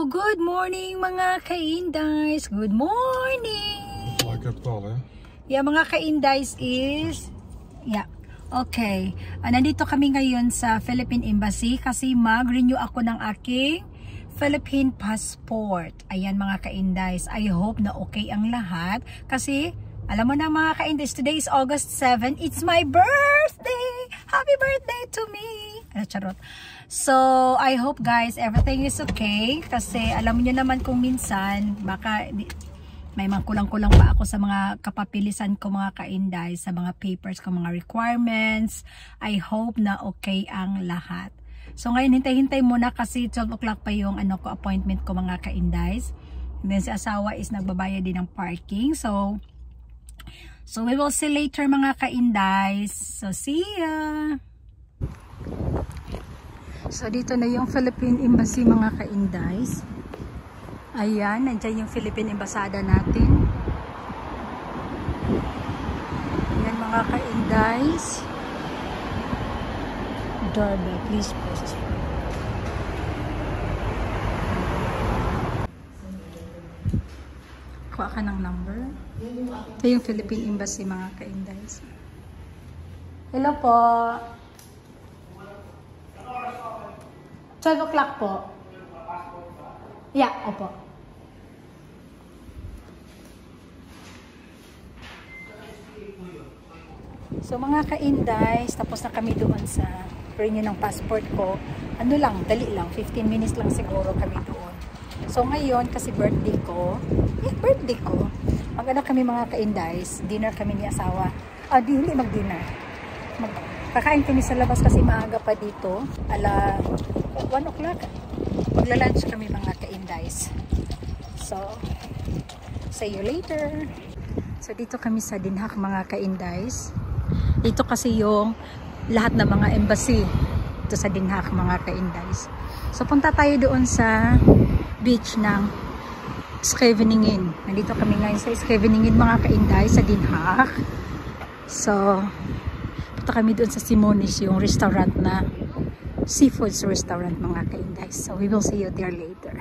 good morning mga ka-Indies. Good morning. Like a Paul, Yeah, mga ka-Indies is okay. Nandito kami ngayon sa Philippine Embassy kasi mag-renew ako ng aking Philippine passport. Ayan mga ka-Indies. I hope na okay ang lahat kasi alam mo na mga ka-Indies, today is August 7. It's my birthday. Happy birthday to me. Charot. So, I hope guys, everything is okay. Kasi alam niyo naman kung minsan, baka may mga kulang-kulang pa ako sa mga kapapilisan ko mga ka-Inday, sa mga papers ko, mga requirements. I hope na okay ang lahat. So, ngayon, hintay-hintay muna kasi 12 o'clock pa yung appointment ko mga ka-Indays. And then si asawa is nagbabayad din ng parking. So we will see later mga ka-Indays. So, see ya! So, dito na yung Philippine Embassy mga ka-Indays. Ayan, nandiyan yung Philippine Embasada natin. Ayan mga ka-Indays. Doorbell, please press. Kuha ka ng number. Ito yung Philippine Embassy mga ka-Indays. Hello po. 12 o'clock po. Yeah, opo. So mga ka-Indays, tapos na kami doon sa renew ng passport ko. Ano lang, dali lang, 15 minutes lang siguro kami doon. So ngayon, kasi birthday ko, mag-ano kami mga ka-Indays, dinner kami ni asawa. Hindi mag-dinner. Kakain kami sa labas kasi maaga pa dito, 1 o'clock. Magla-lunch kami mga ka-Indays. So, see you later. So, dito kami sa Dinhak mga ka-Indays. Dito kasi yung lahat ng mga embassy dito sa Dinhak mga ka-Indays. So, punta tayo doon sa beach ng Scheveningen. Nandito kami ngayon sa Scheveningen mga ka-Indays sa Dinhak. So, punta kami doon sa Simonis, yung restaurant na seafoods restaurant mga ka-Indays. So we will see you there later.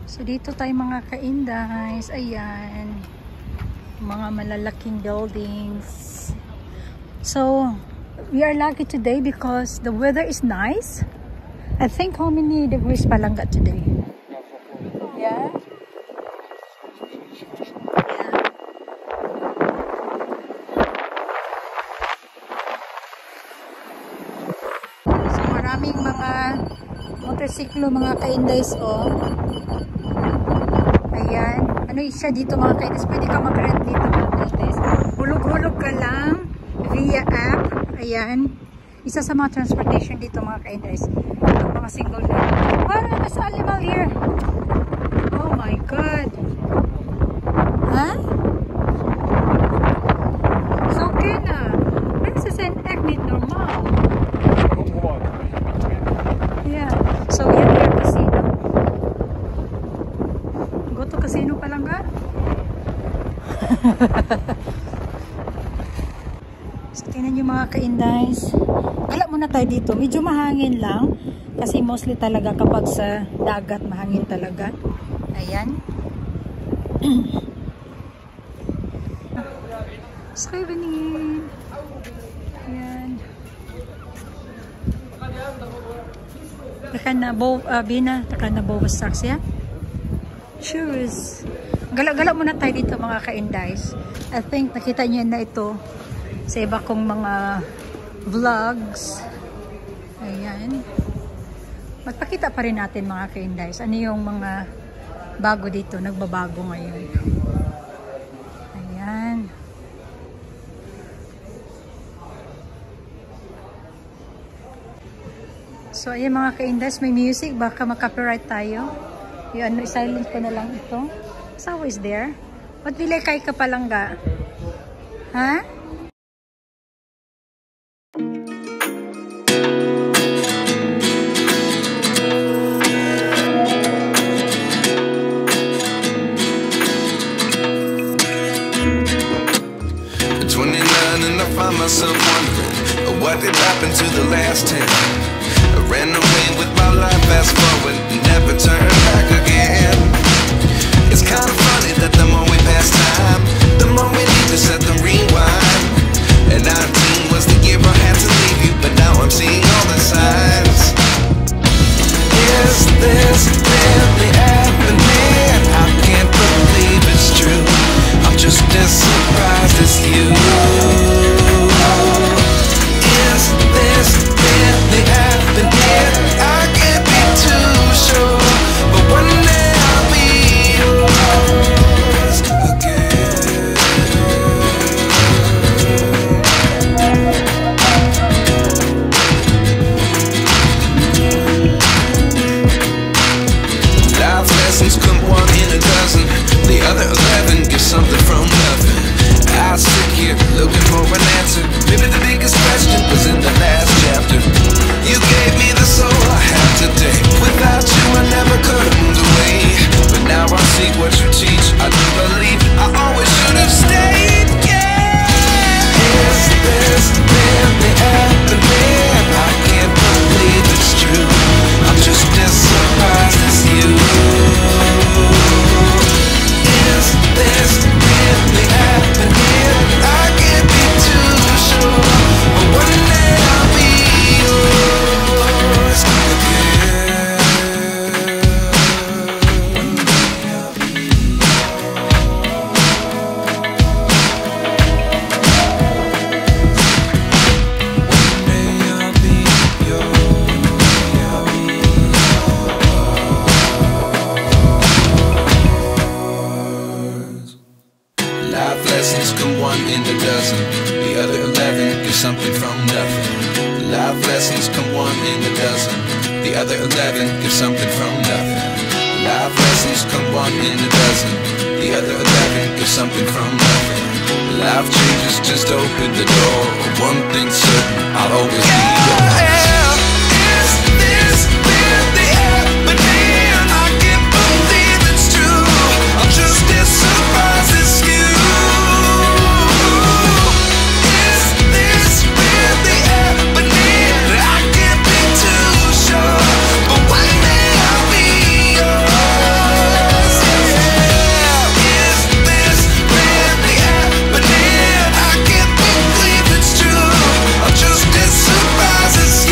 So dito tayo mga ka-Indays. Ayan. Mga malalaking buildings. So we are lucky today because the weather is nice. I think how many degrees Palanga today? Yeah. Maraming mga motorsiklo mga ka-Indays ayan, ano siya dito mga ka-Indays, pwede ka mag-rent dito mga ka-Indays, hulog-hulog ka lang via app. Ayan, isa sa mga transportation dito mga ka-Indays, itong mga single na parang mas animal here. Oh my god, so okay na mensen echt niet normaal. Yeah. So yan yung casino. Go to casino pa lang ka? So tingnan nyo mga ka-Indays. Wala muna tayo dito. Medyo mahangin lang. Kasi mostly talaga kapag sa dagat mahangin talaga. Ayan. Scheveningen. Ayan. Takan na bowas saks ya. Cheers. Gala-gala muna tayo dito mga ka-Indays. I think nakita niyo na ito sa iba kong mga vlogs. Ayan. Magpakita pa rin natin mga ka-Indays. Ano yung mga bago dito, nagbabago ngayon. Ayan. So, ayan mga ka-Indays, may music. Baka mag-copyright tayo. Yung silent ko na lang ito. So, is there? Ba't bilay kay ka palang ga? Ha? Myself wondering what did happen to the last 10. I ran away with my life, fast forward, never turn back again. It's kind of funny that the more we pass time, the more we need to set the rewind. And 19 was the year I had to leave you, but now I'm seeing all the signs. Is this really happening? I can't believe it's true. I'm just as surprised as you. Is this really happening? I can't be too sure, but one day I'll be yours again. Life lessons come one in a dozen. The other 11 give something from nothing. I sit here looking for an answer. Maybe the biggest question was in the last chapter. You gave me the soul I have today. Without you I never could have moved away. But now I see what you teach. I do believe I always should have stayed. Yeah. Is this really happening? I can't believe it's true. I'm just as surprised as you. Is this really happening? I can't be too sure, but one day I'll be yours again. One day I'll be yours. Life lessons come one in a dozen. The other 11 give something from nothing. Life lessons come one in a dozen. The other 11 give something from nothing. Life lessons come one in a dozen. The other 11 give something from nothing. Life changes just open the door. One thing's certain, I'll always be yours. Is this really happening? I can't believe it's true. I'm just as surprised as you. Is this really happening? I can't be too sure, but one day I'll be yours. Yeah. Is this really happening? I can't believe it's true. I'm just as surprised as you.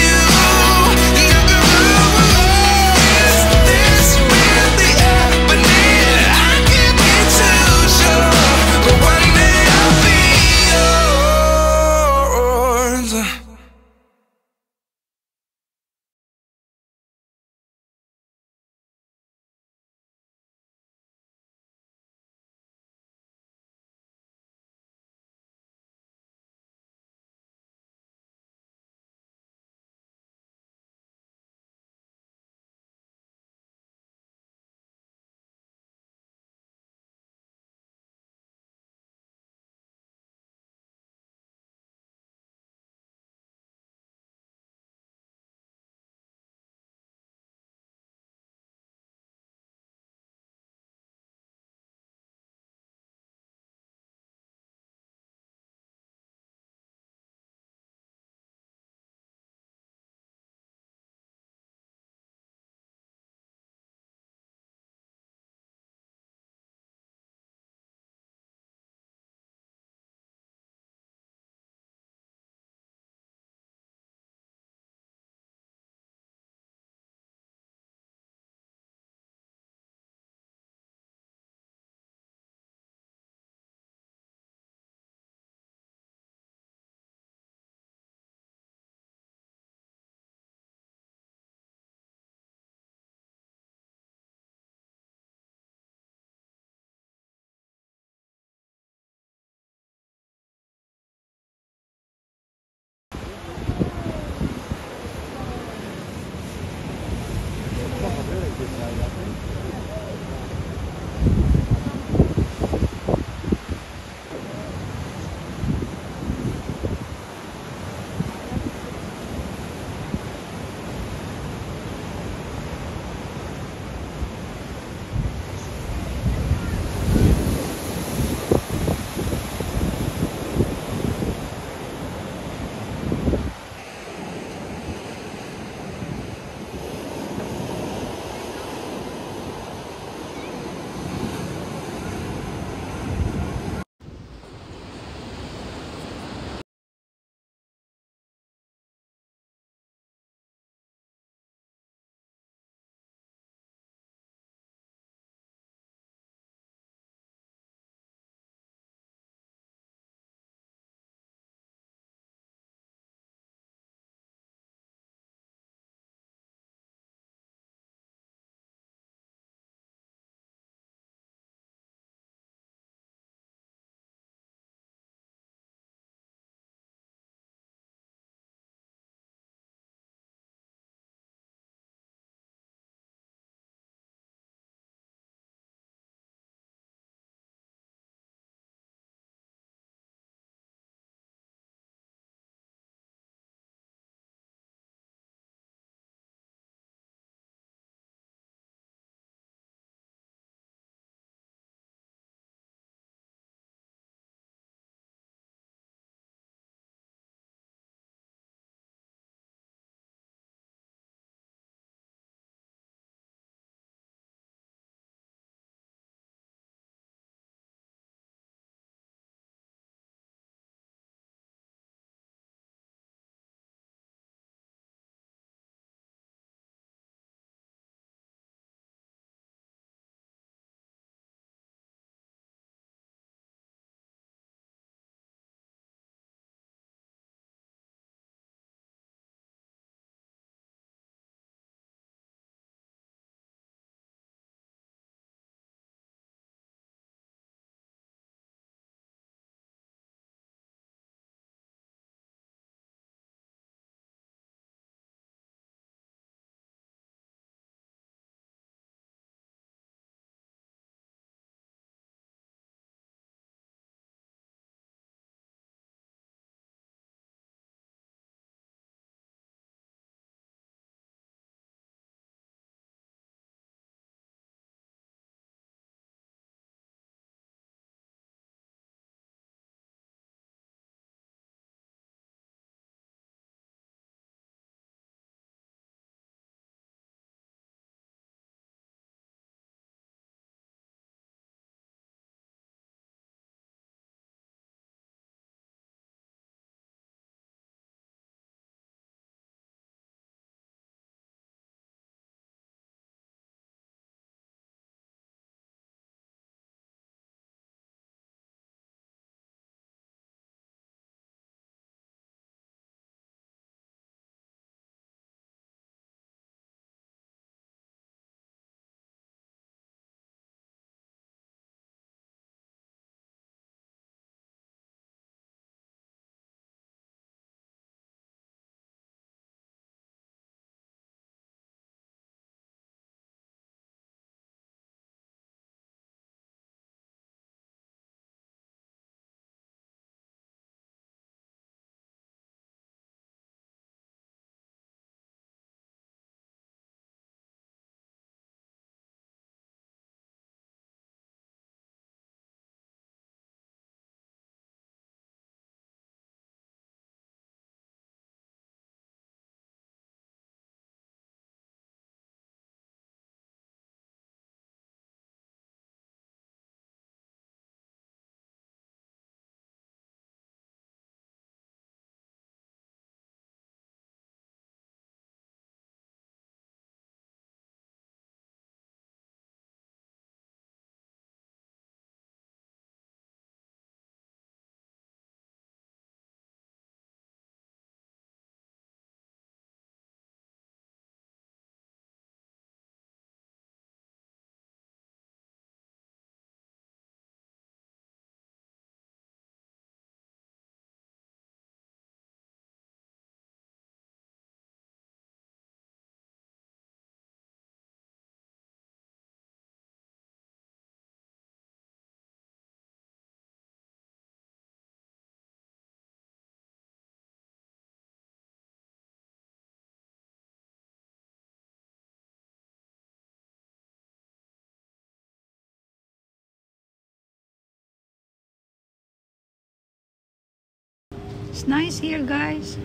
It's nice here, guys.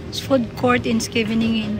It's food court in Scheveningen.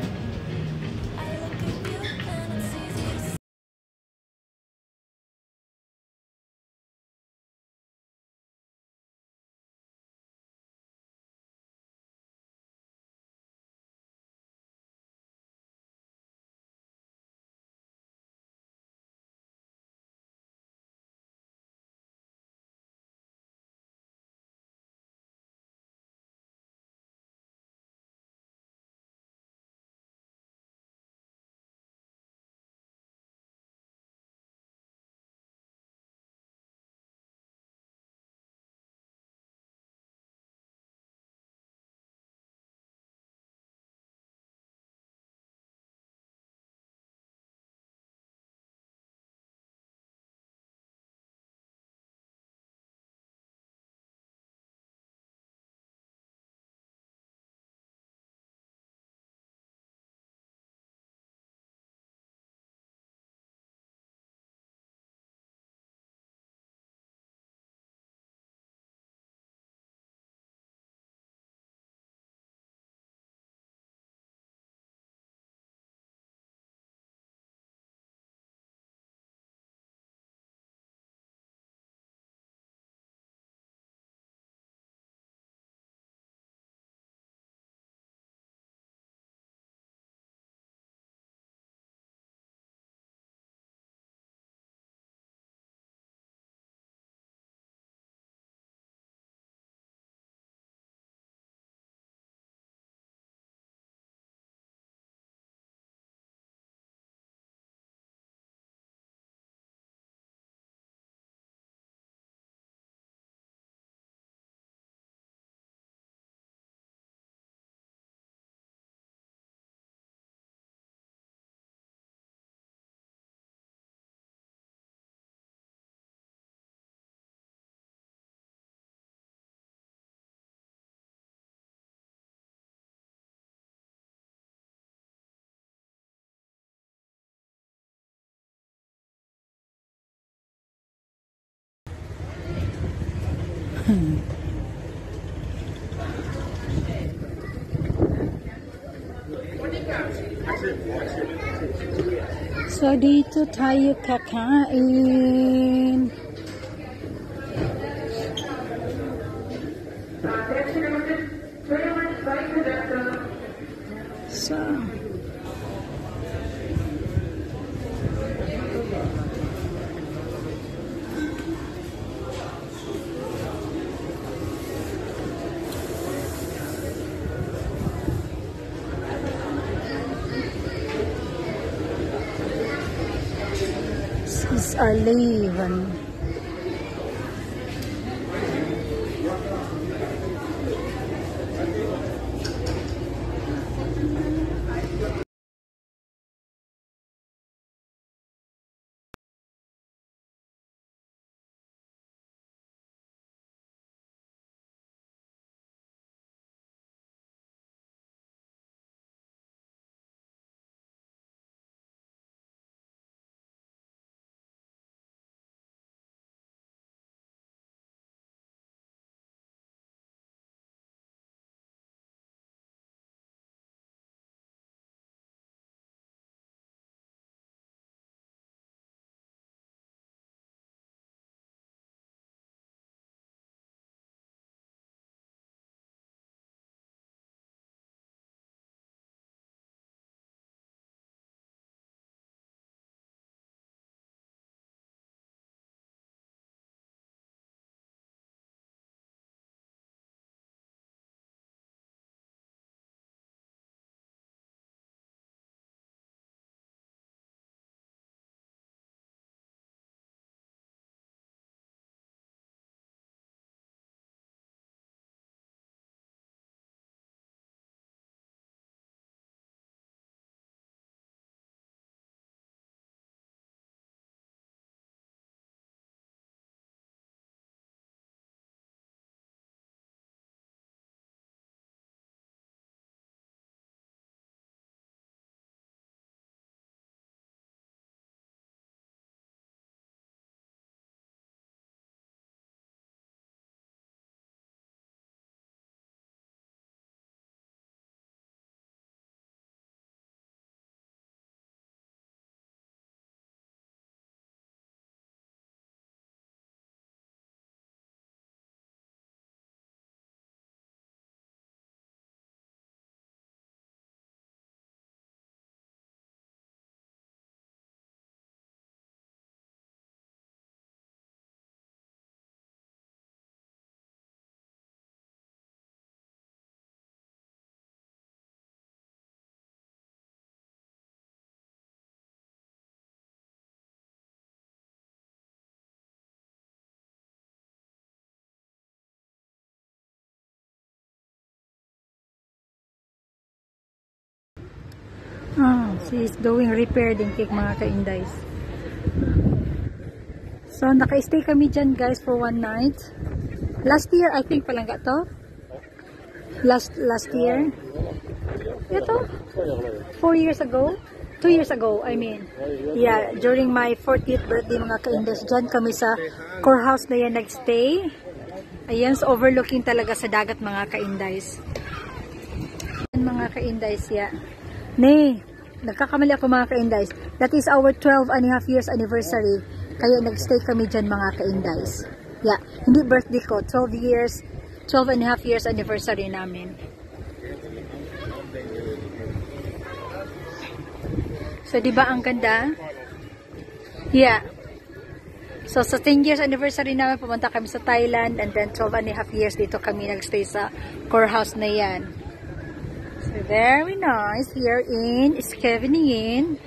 So, dito tayo kakain. So, this is our leven. She's doing repair din cake mga ka-Indays. So, naka-stay kami dyan guys for one night. Last year, I think palangga to. Last year. Ito? 4 years ago? 2 years ago, I mean. Yeah, during my 40th birthday mga ka-Indays, dyan kami sa core house na yan nag-stay. Ayan, so overlooking talaga sa dagat mga ka-Indays. Mga ka-Indays, yeah. Nay, nagkakamali ako mga ka-Indays. That is our 12.5 years anniversary. Kaya nag-stay kami dyan mga ka-Indays. Yeah, hindi birthday ko. 12.5 years anniversary namin. So, di ba ang ganda? Yeah. So, sa 10 years anniversary namin, pumunta kami sa Thailand. And then, 12.5 years dito kami nag-stay sa core house na yan. So, very nice here in Scheveningen.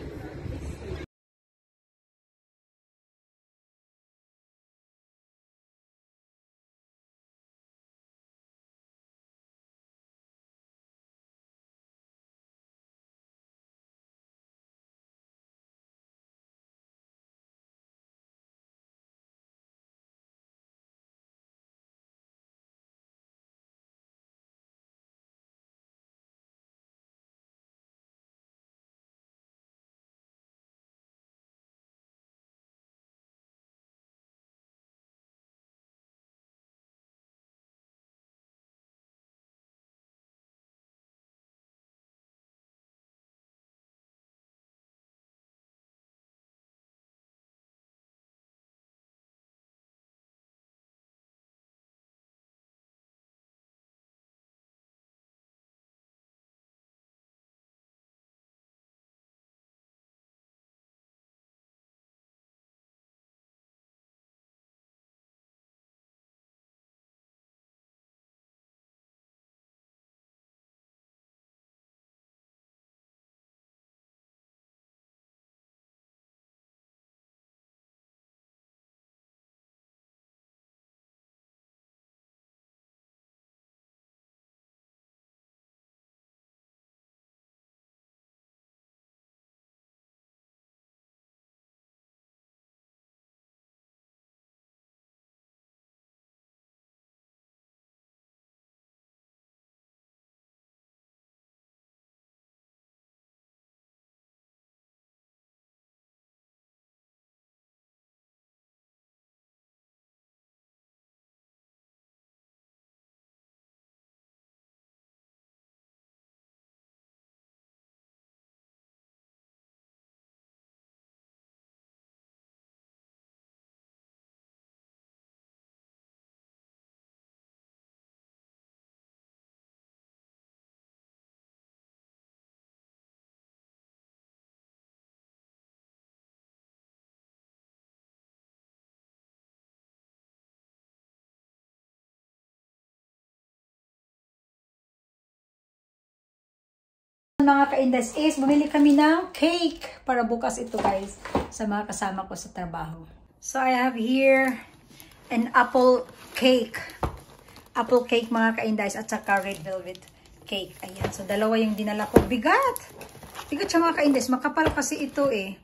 Mga ka-Indays is bumili kami ng cake para bukas ito guys sa mga kasama ko sa trabaho. So I have here an apple cake. Apple cake mga ka-Indays at saka red velvet cake. Ayan. So dalawa yung dinala ko. Bigat! Bigat siya mga ka-Indays. Makapal kasi ito eh.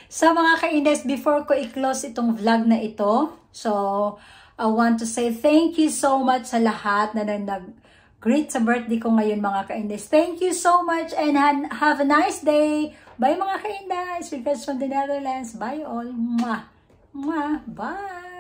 So mga ka-Indays, before ko i-close itong vlog na ito, so I want to say thank you so much sa lahat na nag-greet sa birthday ko ngayon mga ka-Indays. Thank you so much and have a nice day. Bye mga ka-Indays. Regards from the Netherlands. Bye all. Mwah. Mwah. Bye.